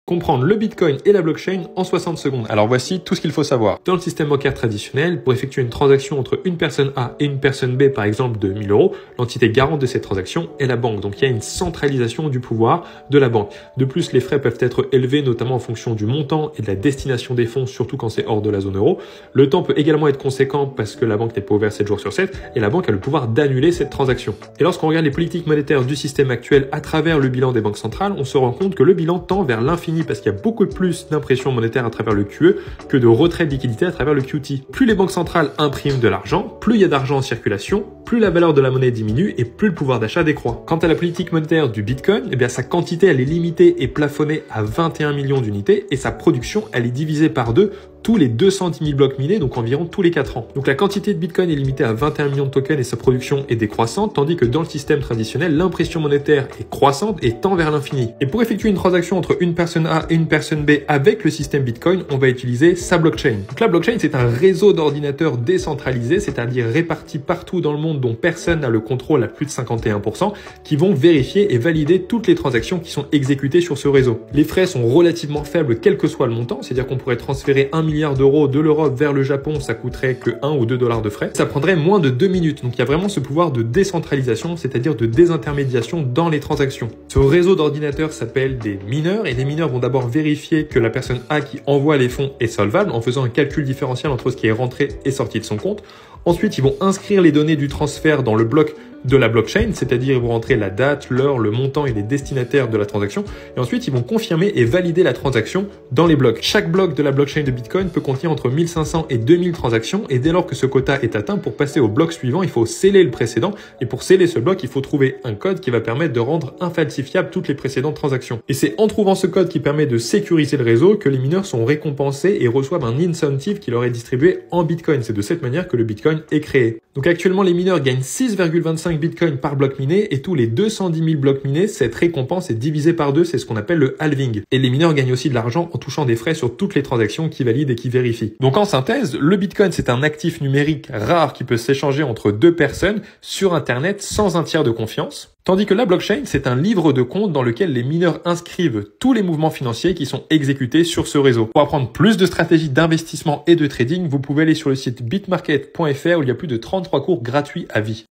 Comprendre le Bitcoin et la blockchain en 60 secondes. Alors voici tout ce qu'il faut savoir. Dans le système bancaire traditionnel, pour effectuer une transaction entre une personne A et une personne B, par exemple de 1000 euros, l'entité garante de cette transaction est la banque. Donc il y a une centralisation du pouvoir de la banque. De plus, les frais peuvent être élevés, notamment en fonction du montant et de la destination des fonds, surtout quand c'est hors de la zone euro. Le temps peut également être conséquent parce que la banque n'est pas ouverte 7 jours sur 7 et la banque a le pouvoir d'annuler cette transaction. Et lorsqu'on regarde les politiques monétaires du système actuel à travers le bilan des banques centrales, on se rend compte que le bilan tend vers l'infini parce qu'il y a beaucoup plus d'impression monétaire à travers le QE que de retrait de liquidité à travers le QT. Plus les banques centrales impriment de l'argent, plus il y a d'argent en circulation, plus la valeur de la monnaie diminue et plus le pouvoir d'achat décroît. Quant à la politique monétaire du Bitcoin, eh bien sa quantité elle est limitée et plafonnée à 21 millions d'unités et sa production elle est divisée par 2 tous les 210 000 blocs minés, donc environ tous les 4 ans. Donc la quantité de Bitcoin est limitée à 21 millions de tokens et sa production est décroissante, tandis que dans le système traditionnel, l'impression monétaire est croissante et tend vers l'infini. Et pour effectuer une transaction entre une personne A et une personne B avec le système Bitcoin, on va utiliser sa blockchain. Donc la blockchain, c'est un réseau d'ordinateurs décentralisé, c'est-à-dire répartis partout dans le monde dont personne n'a le contrôle à plus de 51%, qui vont vérifier et valider toutes les transactions qui sont exécutées sur ce réseau. Les frais sont relativement faibles quel que soit le montant, c'est-à-dire qu'on pourrait transférer 1 milliard d'euros de l'Europe vers le Japon, ça coûterait que 1 ou 2 dollars de frais. Ça prendrait moins de 2 minutes. Donc il y a vraiment ce pouvoir de décentralisation, c'est-à-dire de désintermédiation dans les transactions. Ce réseau d'ordinateurs s'appelle des mineurs et les mineurs vont d'abord vérifier que la personne A qui envoie les fonds est solvable en faisant un calcul différentiel entre ce qui est rentré et sorti de son compte. Ensuite, ils vont inscrire les données du transfert dans le bloc de la blockchain, c'est-à-dire ils vont rentrer la date, l'heure, le montant et les destinataires de la transaction. Et ensuite, ils vont confirmer et valider la transaction dans les blocs. Chaque bloc de la blockchain de Bitcoin peut contenir entre 1500 et 2000 transactions. Et dès lors que ce quota est atteint, pour passer au bloc suivant, il faut sceller le précédent. Et pour sceller ce bloc, il faut trouver un code qui va permettre de rendre infalsifiable toutes les précédentes transactions. Et c'est en trouvant ce code qui permet de sécuriser le réseau que les mineurs sont récompensés et reçoivent un incentive qui leur est distribué en Bitcoin. C'est de cette manière que le Bitcoin est créé. Donc actuellement, les mineurs gagnent 6,25 Bitcoin par bloc miné et tous les 210 000 blocs minés, cette récompense est divisée par 2, c'est ce qu'on appelle le halving. Et les mineurs gagnent aussi de l'argent en touchant des frais sur toutes les transactions qui valident et qui vérifient. Donc en synthèse, le Bitcoin c'est un actif numérique rare qui peut s'échanger entre deux personnes sur Internet sans un tiers de confiance. Tandis que la blockchain, c'est un livre de compte dans lequel les mineurs inscrivent tous les mouvements financiers qui sont exécutés sur ce réseau. Pour apprendre plus de stratégies d'investissement et de trading, vous pouvez aller sur le site bitmarket.fr où il y a plus de 33 cours gratuits à vie.